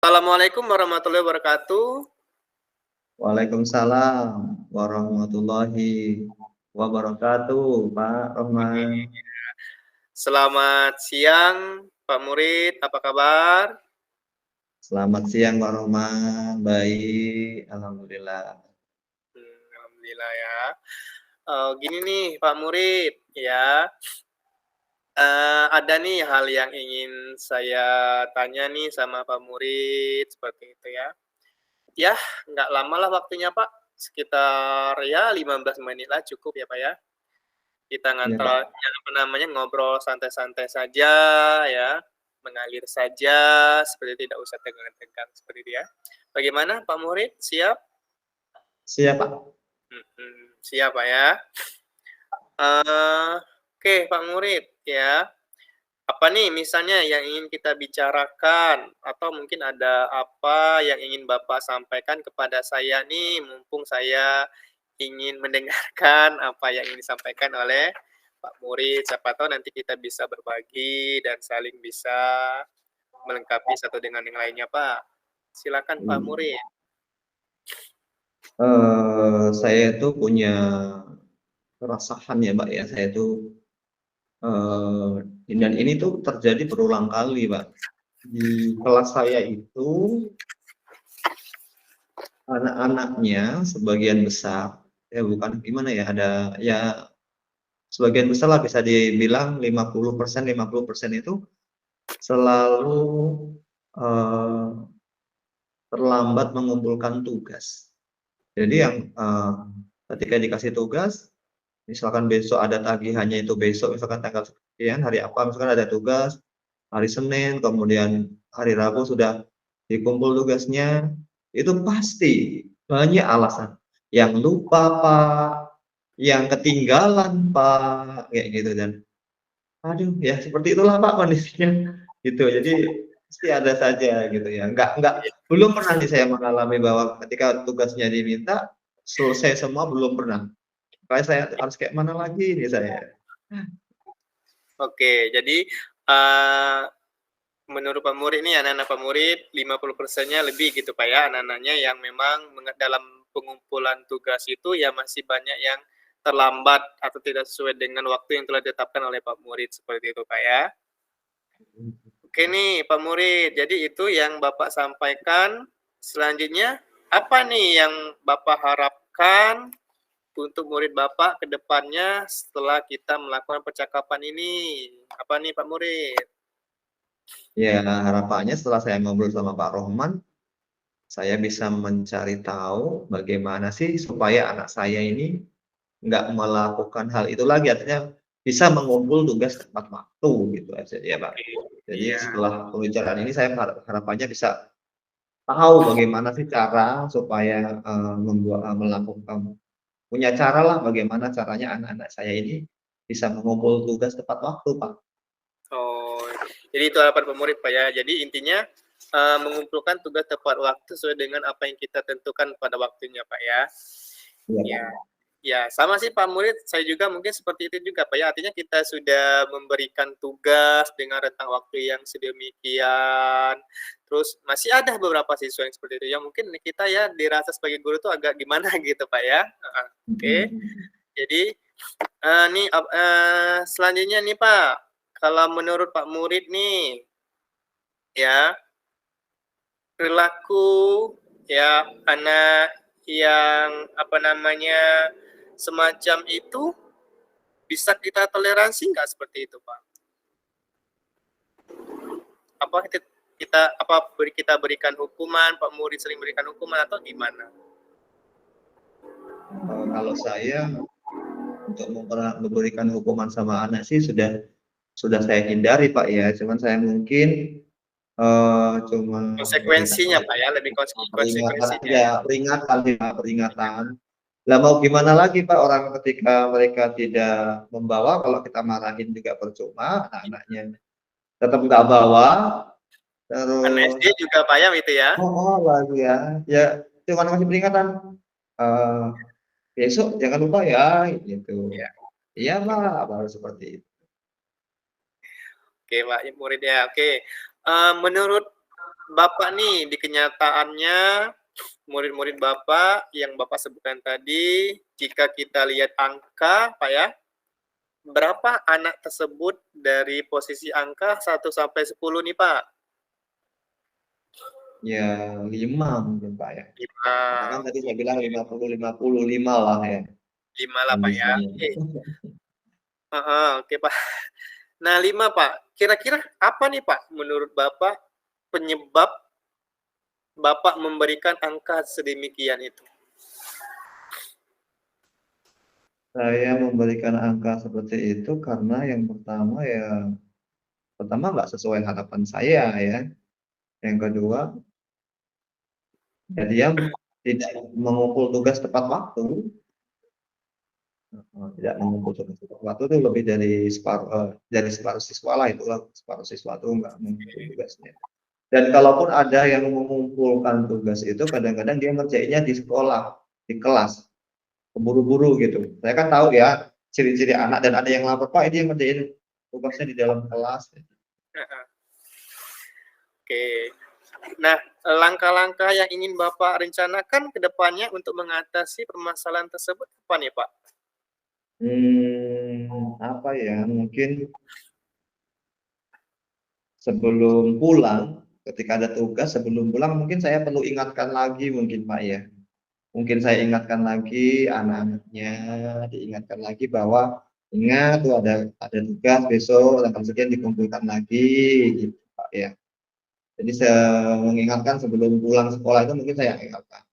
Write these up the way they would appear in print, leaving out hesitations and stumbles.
Assalamualaikum warahmatullahi wabarakatuh. Waalaikumsalam warahmatullahi wabarakatuh, Pak Rohman. Selamat siang, Pak Murid, apa kabar? Selamat siang, Pak Rohman. Baik, alhamdulillah. Alhamdulillah ya. Gini nih, Pak Murid, ya. Ada nih hal yang ingin saya tanya nih sama Pak Murid, seperti itu ya. Ya, nggak lama lah waktunya, Pak. Sekitar ya 15 menit lah cukup ya, Pak ya. Kita Ya, Pak. ya, apa namanya, ngobrol santai-santai saja ya, mengalir saja, seperti tidak usah tegang-tegang seperti itu ya. Bagaimana Pak Murid, siap? Siap, Pak. Siap Pak ya. Oke Pak Murid ya, apa nih misalnya yang ingin kita bicarakan atau mungkin ada apa yang ingin Bapak sampaikan kepada saya nih, mumpung saya ingin mendengarkan apa yang ingin disampaikan oleh Pak Murid. Siapa tahu nanti kita bisa berbagi dan saling bisa melengkapi satu dengan yang lainnya, Pak. Silakan Pak Murid. Saya itu punya keresahan ya, Pak ya. Saya itu dan ini tuh terjadi berulang kali, Pak. Di kelas saya itu anak-anaknya sebagian besar, ya bukan gimana ya, ada ya sebagian besar lah bisa dibilang 50% itu selalu eh, terlambat mengumpulkan tugas. Jadi yang ketika dikasih tugas, misalkan besok ada tagihannya itu besok, misalkan tanggal sekian, hari apa, misalkan ada tugas, hari Senin, kemudian hari Rabu sudah dikumpul tugasnya, itu pasti banyak alasan. Yang lupa Pak, yang ketinggalan Pak, kayak gitu dan aduh ya seperti itulah Pak kondisinya gitu. Jadi pasti ada saja gitu ya. Enggak belum pernah nih saya mengalami bahwa ketika tugasnya diminta selesai semua belum pernah. Kayak saya harus kayak mana lagi nih saya. Oke, jadi uh, menurut Pak Murid ini anak-anak Pak Murid 50%-nya lebih gitu Pak ya, anak-anaknya yang memang dalam pengumpulan tugas itu ya masih banyak yang terlambat atau tidak sesuai dengan waktu yang telah ditetapkan oleh Pak Murid seperti itu Pak ya. Oke nih Pak Murid, jadi itu yang Bapak sampaikan. Selanjutnya apa nih yang Bapak harapkan untuk murid Bapak ke depannya setelah kita melakukan percakapan ini? Apa nih Pak Murid? Ya harapannya setelah saya ngobrol sama Pak Rohman, saya bisa mencari tahu bagaimana sih supaya anak saya ini nggak melakukan hal itu lagi, artinya bisa mengumpul tugas tepat waktu gitu aja ya Pak. Jadi Iya. setelah pembicaraan ini saya harapannya bisa tahu bagaimana sih cara supaya melakukan punya cara lah bagaimana caranya anak-anak saya ini bisa mengumpul tugas tepat waktu Pak. Oh, jadi itu harapan Pak Murid Pak ya. Jadi intinya mengumpulkan tugas tepat waktu sesuai dengan apa yang kita tentukan pada waktunya Pak ya. Iya Ya. Pak. Ya, sama sih Pak Murid, saya juga mungkin seperti itu juga Pak ya. Artinya kita sudah memberikan tugas dengan rentang waktu yang sedemikian. Terus masih ada beberapa siswa yang seperti itu. Yang mungkin kita ya dirasa sebagai guru tuh agak gimana gitu Pak ya. Oke. Jadi nih selanjutnya nih Pak, kalau menurut Pak Murid nih ya, perilaku ya anak yang apa namanya semacam itu bisa kita toleransi nggak seperti itu Pak? Apa kita berikan hukuman, Pak Murid sering berikan hukuman atau gimana? Kalau saya untuk memberikan hukuman sama anak sih sudah saya hindari Pak ya, cuman saya mungkin cuma memberikan Konsekuensinya Pak ya, lebih peringatan konsekuensinya ya. aja, peringatan ya, peringatan. Lah mau gimana lagi Pak, orang ketika mereka tidak membawa, kalau kita marahin juga percuma, anak-anaknya tetap nggak bawa, Anak terus SD juga Pak ya itu ya. lagi ya cuman kasih peringatan, eee, besok jangan lupa ya, gitu. Ya. Iya Pak, baru seperti itu. Oke Pak Murid ya, oke. Menurut Bapak nih di kenyataannya murid-murid Bapak yang Bapak sebutkan tadi, jika kita lihat angka Pak ya, berapa anak tersebut dari posisi angka 1 sampai 10 nih Pak? Ya 5 mungkin Pak ya. Karena kan 5, tadi saya bilang oke. 50-55 lah ya 5 lah Pak ya, kondisinya. oke. Heeh, oke Pak. Nah 5 Pak, kira-kira apa nih Pak menurut Bapak penyebab Bapak memberikan angka sedemikian itu? Saya memberikan angka seperti itu karena yang pertama nggak sesuai harapan saya ya. Yang kedua, ya dia tidak mengumpul tugas tepat waktu. Tidak mengumpul tugas tepat waktu itu lebih dari separuh siswa lah itulah, separuh siswa itu nggak mengumpul tugasnya. Dan kalaupun ada yang mengumpulkan tugas itu kadang-kadang dia ngerjainnya di sekolah, di kelas, keburu-buru gitu. Saya kan tahu ya ciri-ciri anak dan ada yang lapor, "Pak, ini yang ngerjain tugasnya di dalam kelas." Heeh, oke. Nah, langkah-langkah yang ingin Bapak rencanakan ke depannya untuk mengatasi permasalahan tersebut apa nih, Pak? Apa ya, mungkin sebelum pulang, ketika ada tugas sebelum pulang mungkin saya perlu ingatkan lagi mungkin, Pak, ya. Mungkin saya ingatkan lagi anak-anaknya, diingatkan lagi bahwa, "Ingat tuh ada tugas besok tanggal sekian dikumpulkan lagi," gitu, Pak, ya. Jadi mengingatkan sebelum pulang sekolah itu mungkin saya ingatkan.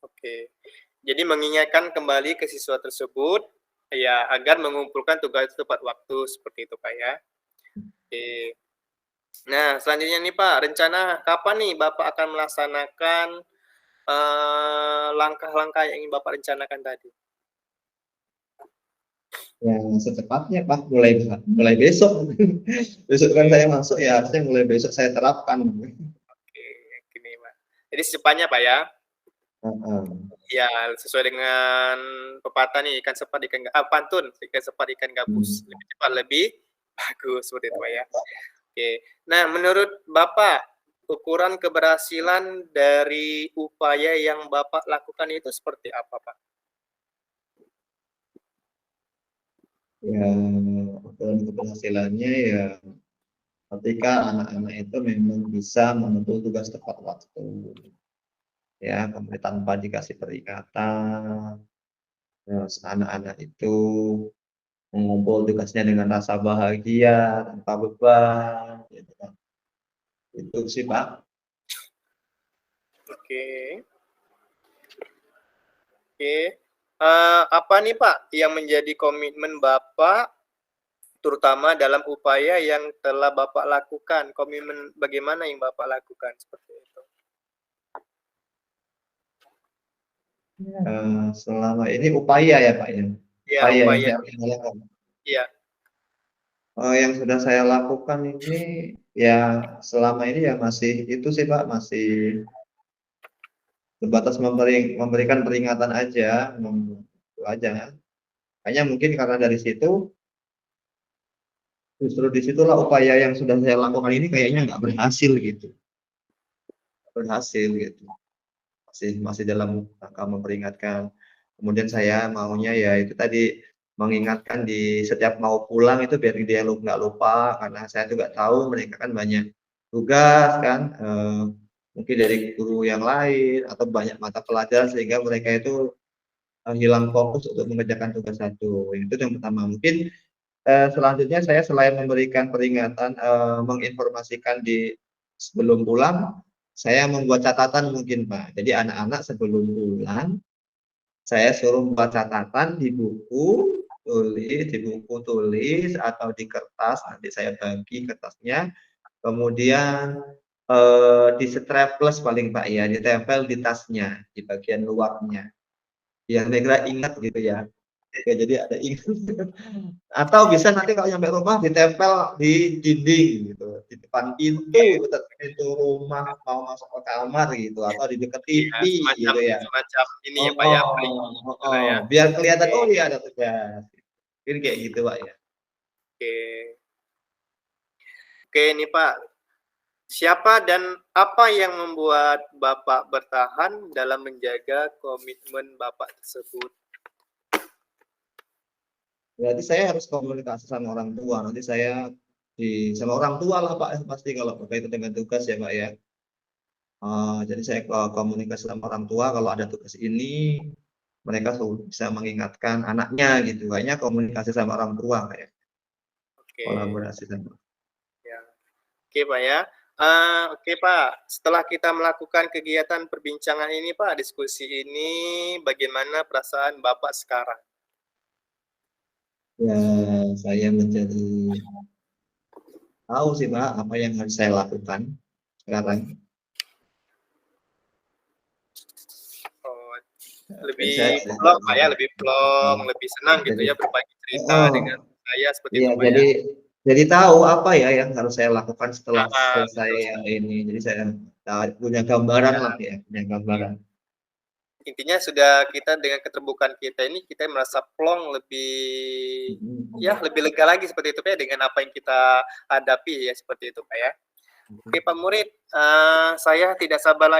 Oke. Jadi mengingatkan kembali ke siswa tersebut, ya agar mengumpulkan tugas tepat waktu, seperti itu, Pak, ya. Oke. Nah, selanjutnya nih, Pak, rencana kapan nih Bapak akan melaksanakan, langkah-langkah yang ingin Bapak rencanakan tadi? Ya secepatnya, Pak, mulai besok. Besok kan Oke saya masuk ya harusnya mulai besok saya terapkan. oke, gini, Pak. Jadi secepatnya, Pak, ya? Heeh. Ya, sesuai dengan pepatah nih, ikan cepat pantun, ikan cepat ikan gabus, Mmm. lebih cepat lebih bagus, seperti itu, Pak, ya. Oke. Nah, menurut Bapak, ukuran keberhasilan dari upaya yang Bapak lakukan itu seperti apa, Pak? Ya, ukuran keberhasilannya ya ketika anak-anak itu memang bisa menempuh tugas tepat waktu, ya, kemudian tanpa dikasih peringatan, terus anak-anak itu mengumpul tugasnya dengan rasa bahagia, tanpa beban, gitu kan. Itu sih, Pak. Oke oke. Apa nih, Pak, yang menjadi komitmen Bapak, terutama dalam upaya yang telah Bapak lakukan? Komitmen bagaimana yang Bapak lakukan? Seperti itu. Selama ini upaya ya, Pak, ya? Iya, Upaya yang upaya. saya lakukan. Iya. Yang sudah saya lakukan ini, ya selama ini ya masih itu sih, Pak, masih sebatas memberikan peringatan aja, itu aja. Hanya mungkin karena dari situ, justru di situlah upaya yang sudah saya lakukan ini kayaknya nggak berhasil gitu, berhasil gitu. Masih masih dalam rangka memperingatkan. Kemudian saya maunya ya itu tadi, mengingatkan di setiap mau pulang itu biar dia nggak lupa, karena saya juga tahu mereka kan banyak tugas kan, mungkin dari guru yang lain atau banyak mata pelajaran sehingga mereka itu, hilang fokus untuk mengerjakan tugas satu. Itu yang pertama. Mungkin, selanjutnya saya selain memberikan peringatan, menginformasikan sebelum pulang, saya membuat catatan mungkin, Pak. Jadi anak-anak sebelum pulang, saya suruh membuat catatan di buku tulis atau di kertas, nanti saya bagi kertasnya, kemudian, di-straples paling, Pak, ya, ditempel di tasnya, di bagian luarnya, biar mereka ingat gitu ya. Oke, jadi ada atau bisa nanti kalau nyampe rumah ditempel di dinding gitu, di depan pintu rumah mau masuk ke kamar gitu, atau di dekat Iya, TV semacam gitu ya. semacam ini ya, Pak, ya, Heeh pelindung gitulah heeh, ya. biar kelihatan, Oke "Oh iya ada tugas." Mungkin kayak gitu, Pak, ya. oke. Oke nih, Pak, Siapa dan apa yang membuat Bapak bertahan dalam menjaga komitmen Bapak tersebut? Berarti saya harus komunikasi sama orang tua, nanti saya sama orang tua lah Pak, pasti kalau berkaitan dengan tugas ya Pak ya. Jadi saya komunikasi sama orang tua kalau ada tugas ini, mereka bisa mengingatkan anaknya gitu, kayaknya komunikasi sama orang tua kayak Oke, kolaborasi sama. ya. Oke, Pak ya. Oke, Pak. Setelah kita melakukan kegiatan perbincangan ini, Pak, diskusi ini, bagaimana perasaan Bapak sekarang? Ya, saya menjadi tahu sih Pak, apa yang harus saya lakukan sekarang. Oh, Jadi saya lebih plong, Pak ya, lebih plong, lebih senang gitu jadi ya berbagi cerita oh, dengan saya seperti iya itu, Pak ya. jadi tahu apa ya yang harus saya lakukan setelah selesai Betul yang sekali. ini. Jadi saya punya gambaran Ya, lah ya, punya iya. gambaran. Intinya sudah kita dengan keterbukaan kita ini, kita merasa plong lebih ya Mhm. lebih lega lagi seperti itu, Pak ya, dengan apa yang kita hadapi ya, seperti itu, Pak ya. Oke Pak Murid, saya tidak sabar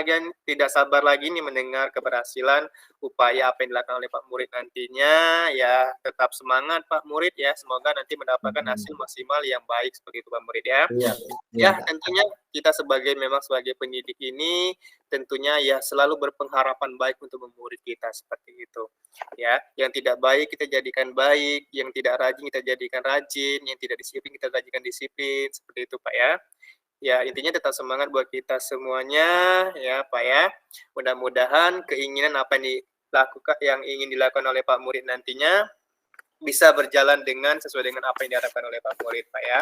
lagi nih mendengar keberhasilan upaya apa yang dilakukan oleh Pak Murid nantinya. Ya, tetap semangat Pak Murid ya, semoga nanti mendapatkan hasil Mhm. maksimal yang baik seperti itu Pak Murid ya. Iya, iya Ya, Pak. tentunya kita memang sebagai pendidik ini, tentunya ya selalu berpengharapan baik untuk murid kita, seperti itu. Ya, yang tidak baik kita jadikan baik, yang tidak rajin kita jadikan rajin, yang tidak disiplin kita jadikan disiplin, seperti itu Pak ya. Ya, intinya tetap semangat buat kita semuanya ya, Pak ya. Mudah-mudahan keinginan apa yang ingin dilakukan oleh Pak Murid nantinya bisa berjalan sesuai dengan apa yang diharapkan oleh Pak Murid, Pak ya.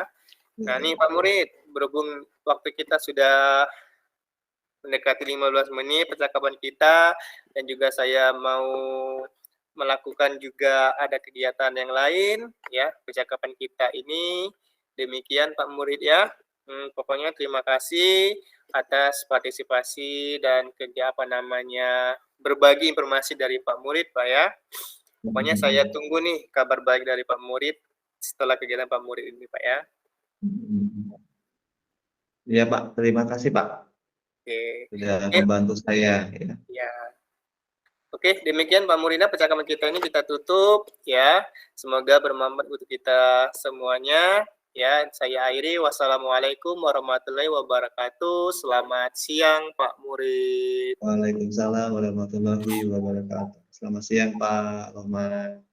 Iya, Nah, nih iya. Pak Murid, berhubung waktu kita sudah mendekati 15 menit percakapan kita dan juga saya mau melakukan juga ada kegiatan yang lain ya, percakapan kita ini. Demikian Pak Murid ya. Pokoknya terima kasih atas partisipasi dan kerja apa namanya berbagi informasi dari Pak Murid, Pak ya. Pokoknya saya Mhm. tunggu nih kabar baik dari Pak Murid setelah kegiatan Pak Murid ini, Pak ya. Mhm. Iya Pak, terima kasih Pak, Oke. sudah Oke, membantu saya ya. ya. Oke, demikian Pak Murina percakapan kita ini kita tutup ya. Semoga bermanfaat untuk kita semuanya. Ya, saya akhiri. Wassalamualaikum warahmatullahi wabarakatuh. Selamat siang Pak Murid. Waalaikumsalam warahmatullahi wabarakatuh. Selamat siang Pak Rohman.